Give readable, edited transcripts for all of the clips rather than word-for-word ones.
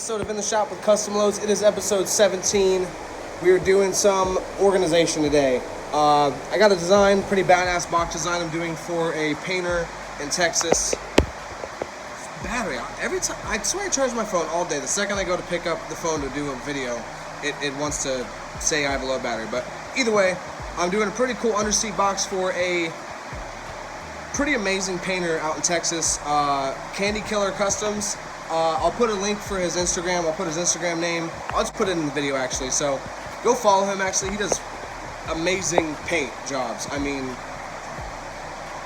episode of In the Shop with CustomLowz. It is episode 17. We are doing some organization today. I got a design, pretty badass box design I'm doing for a painter in Texas. Battery on. Every time, I swear I charge my phone all day. The second I go to pick up the phone to do a video, it wants to say I have a low battery. But either way, I'm doing a pretty cool underseat box for a pretty amazing painter out in Texas, Candy Killer Customs. I'll put a link for his Instagram. I'll put his Instagram name. I'll just put it in the video actually. So go follow him. Actually, he does amazing paint jobs. I mean,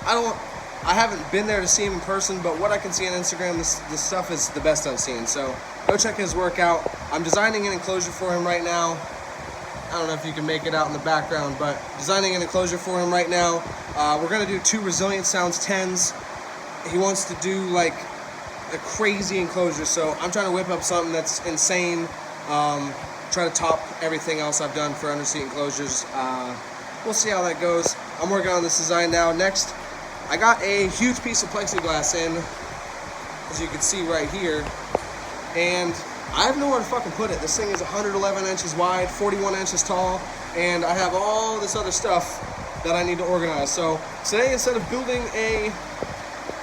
I haven't been there to see him in person, but what I can see on Instagram, this stuff is the best I've seen. So go check his work out. I'm designing an enclosure for him right now. I don't know if you can make it out in the background, but designing an enclosure for him right now. We're gonna do 2 Resilient Sounds 10s. He wants to do like a crazy enclosure, so I'm trying to whip up something that's insane. Try to top everything else I've done for underseat enclosures. We'll see how that goes. I'm working on this design now. Next, I got a huge piece of plexiglass in, as you can see right here, and I have nowhere to fucking put it. This thing is 111 inches wide, 41 inches tall, and I have all this other stuff that I need to organize. So today, instead of building a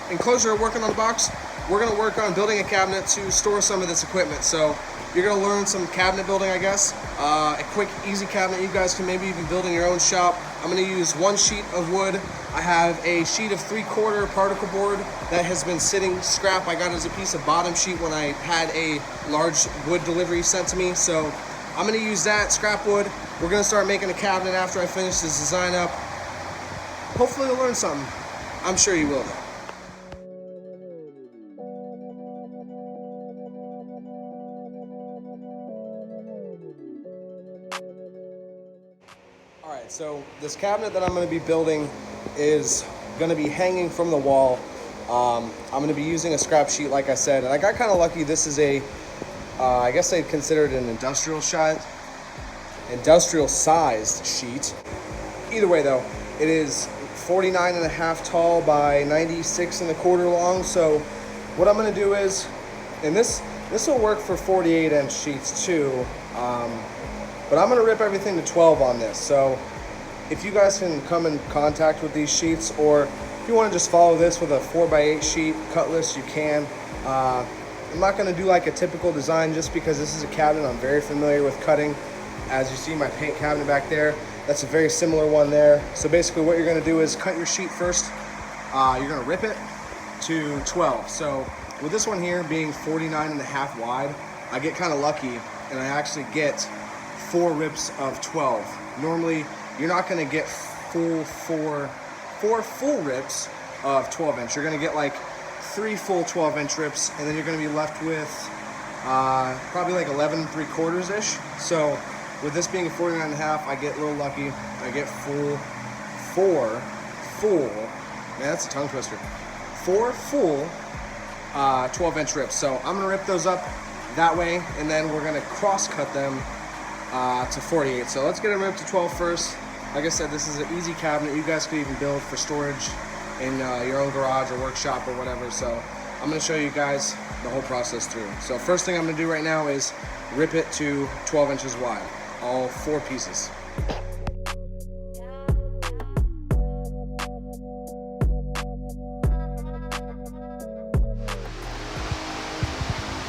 enclosure or working on the box, we're gonna work on building a cabinet to store some of this equipment. So you're gonna learn some cabinet building, I guess. A quick, easy cabinet you guys can maybe even build in your own shop. I'm gonna use 1 sheet of wood. I have a sheet of 3/4 particle board that has been sitting scrap. I got it as a piece of bottom sheet when I had a large wood delivery sent to me. So I'm gonna use that scrap wood. We're gonna start making a cabinet after I finish this design up. Hopefully you'll learn something. I'm sure you will though. Alright, so this cabinet that I'm going to be building is going to be hanging from the wall. I'm going to be using a scrap sheet, like I said, and I got kind of lucky. This is a, I guess they'd consider it an industrial sized sheet. Either way though, it is 49.5 tall by 96.25 long. So what I'm going to do is, and this will work for 48-inch sheets too, but I'm gonna rip everything to 12 on this. So if you guys can come in contact with these sheets, or if you wanna just follow this with a 4x8 sheet cutlass, you can. I'm not gonna do like a typical design just because this is a cabinet I'm very familiar with cutting. As you see my paint cabinet back there, that's a very similar one there. So basically what you're gonna do is cut your sheet first. You're gonna rip it to 12. So with this one here being 49.5 wide, I get kind of lucky and I actually get 4 rips of 12. Normally, you're not gonna get four full rips of 12-inch. You're gonna get like 3 full 12-inch rips, and then you're gonna be left with probably like 11.75-ish. So with this being a 49.5, I get a little lucky. I get four full, man, that's a tongue twister. 4 full 12-inch rips. So I'm gonna rip those up that way, and then we're gonna cross-cut them to 48. So let's get them ripped to 12 first. Like I said, this is an easy cabinet you guys could even build for storage in your own garage or workshop or whatever. So I'm going to show you guys the whole process through. So first thing I'm going to do right now is rip it to 12 inches wide, all 4 pieces.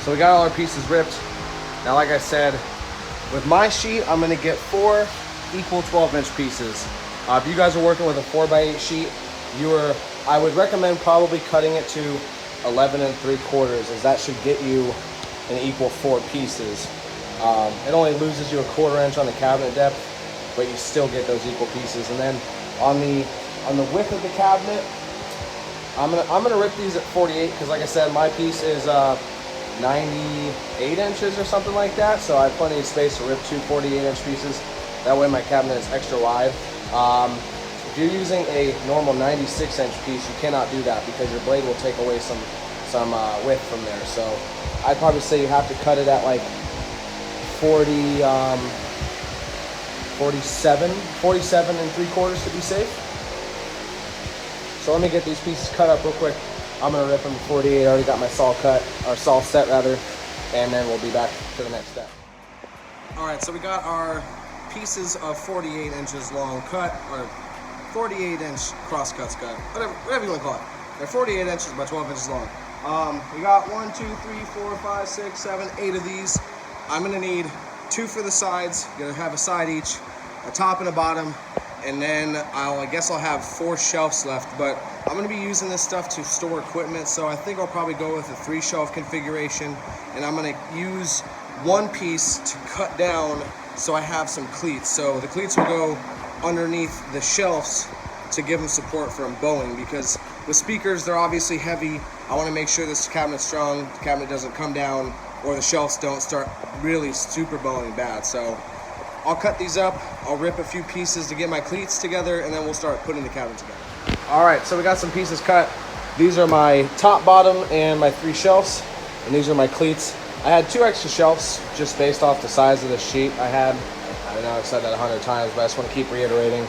So we got all our pieces ripped. Now, like I said, with my sheet, I'm gonna get 4 equal 12-inch pieces. If you guys are working with a 4x8 sheet, I would recommend probably cutting it to 11.75, as that should get you an equal 4 pieces. It only loses you a 1/4 inch on the cabinet depth, but you still get those equal pieces. And then on the width of the cabinet, I'm gonna rip these at 48, because like I said, my piece is 98 inches or something like that, so I have plenty of space to rip 2 48-inch pieces. That way my cabinet is extra wide. If you're using a normal 96-inch piece, you cannot do that because your blade will take away some width from there. So I'd probably say you have to cut it at like 47.75 to be safe. So let me get these pieces cut up real quick. I'm gonna rip them to 48. I already got my saw cut, or saw set rather. and then we'll be back to the next step. All right, so we got our pieces of 48 inches long cut, or 48-inch cross cuts cut, whatever you want to call it. They're 48 inches by 12 inches long. We got 1, 2, 3, 4, 5, 6, 7, 8 of these. I'm gonna need 2 for the sides. Gonna have a side each, a top and a bottom, and then I guess I'll have 4 shelves left. But I'm gonna be using this stuff to store equipment, so I think I'll probably go with a 3-shelf configuration, and I'm gonna use one piece to cut down so I have some cleats. So the cleats will go underneath the shelves to give them support from bowing, because with speakers, they're obviously heavy. I want to make sure this cabinet's strong, the cabinet doesn't come down, or the shelves don't start really super bowing bad. So I'll cut these up, I'll rip a few pieces to get my cleats together, and then we'll start putting the cabinet together. All right, so we got some pieces cut. These are my top, bottom, and my 3 shelves, and these are my cleats. I had 2 extra shelves just based off the size of the sheet I had. I know I've said that 100 times, but I just want to keep reiterating.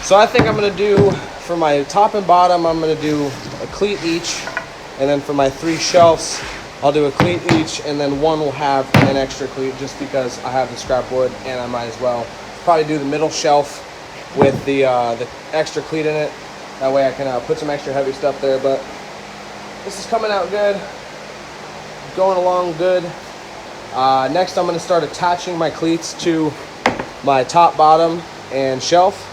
So I think I'm going to do, for my top and bottom, I'm going to do a cleat each, and then for my 3 shelves, I'll do a cleat each, and then one will have an extra cleat just because I have the scrap wood, and I might as well probably do the middle shelf with the extra cleat in it. That way I can put some extra heavy stuff there, but this is coming out good. Going along good. Next I'm going to start attaching my cleats to my top, bottom, and shelf.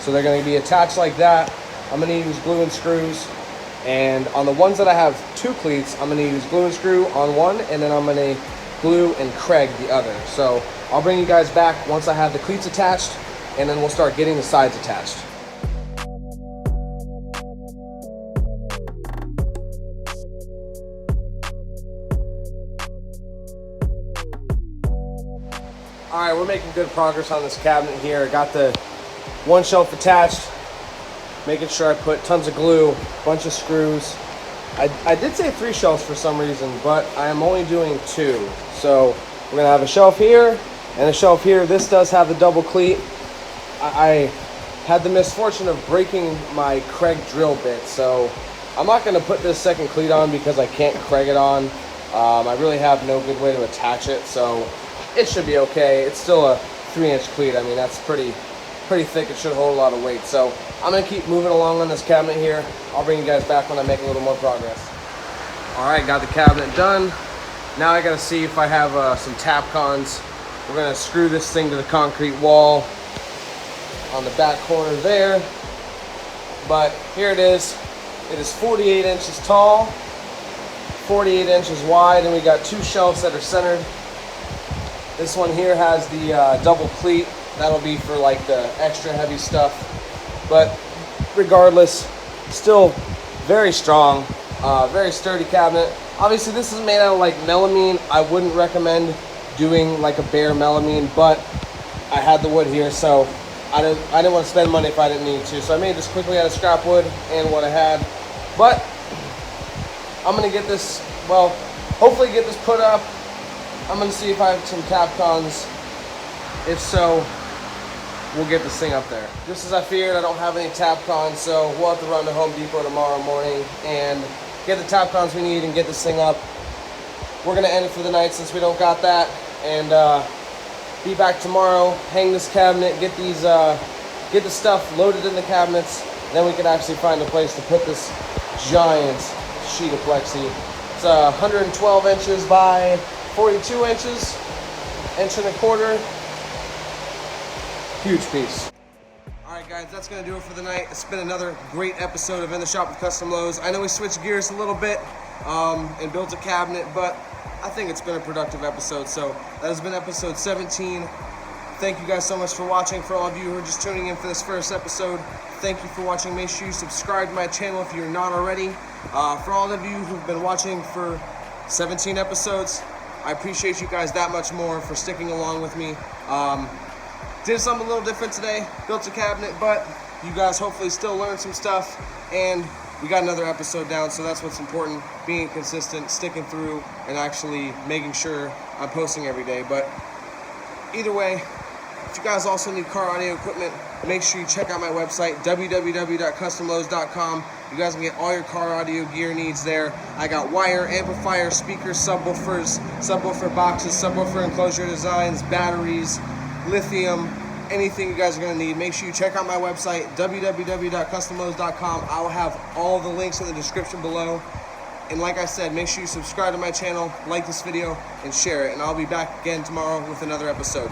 So they're going to be attached like that. I'm going to use glue and screws, and on the ones that I have 2 cleats, I'm going to use glue and screw on one, and then I'm going to glue and Craig the other. So I'll bring you guys back once I have the cleats attached, and then we'll start getting the sides attached. All right, we're making good progress on this cabinet here. I got the 1 shelf attached, making sure I put tons of glue, a bunch of screws. I did say 3 shelves for some reason, but I am only doing 2. So we're gonna have a shelf here and a shelf here. This does have the double cleat. I had the misfortune of breaking my Craig drill bit, so I'm not gonna put this second cleat on because I can't Craig it on. I really have no good way to attach it, so it should be okay. It's still a 3-inch cleat. I mean, that's pretty thick. It should hold a lot of weight. So I'm gonna keep moving along on this cabinet here. I'll bring you guys back when I make a little more progress. All right, got the cabinet done. Now I gotta see if I have some Tapcons. We're gonna screw this thing to the concrete wall on the back corner there. But here it is. It is 48 inches tall, 48 inches wide, and we got 2 shelves that are centered. This one here has the double cleat. That'll be for like the extra heavy stuff. But regardless, still very strong, very sturdy cabinet. Obviously this is made out of like melamine. I wouldn't recommend doing like a bare melamine, but I had the wood here, so I didn't want to spend money if I didn't need to. So I made this quickly out of scrap wood and what I had. But I'm gonna get this, well, hopefully get this put up. I'm gonna see if I have some Tapcons. If so, we'll get this thing up there. Just as I feared, I don't have any Tapcons, so we'll have to run to Home Depot tomorrow morning and get the Tapcons we need and get this thing up. We're gonna end it for the night since we don't got that, and be back tomorrow, hang this cabinet, get these, get the stuff loaded in the cabinets, then we can actually find a place to put this giant sheet of plexi. It's 112 inches by 42 inches, 1.25 inches. Huge piece. All right, guys, that's gonna do it for the night. It's been another great episode of In the Shop with CustomLowz. I know we switched gears a little bit and built a cabinet, but I think it's been a productive episode. So that has been episode 17. Thank you guys so much for watching. For all of you who are just tuning in for this first episode, thank you for watching. Make sure you subscribe to my channel if you're not already. For all of you who've been watching for 17 episodes, I appreciate you guys that much more for sticking along with me. Did something a little different today, built a cabinet, but you guys hopefully still learned some stuff, and we got another episode down, so that's what's important, being consistent, sticking through, and actually making sure I'm posting every day. But either way, if you guys also need car audio equipment, make sure you check out my website, www.customlowz.com. You guys can get all your car audio gear needs there. I got wire, amplifier, speakers, subwoofers, subwoofer boxes, subwoofer enclosure designs, batteries, lithium, anything you guys are going to need. Make sure you check out my website, www.customlowz.com. I'll have all the links in the description below. And like I said, make sure you subscribe to my channel, like this video, and share it. And I'll be back again tomorrow with another episode.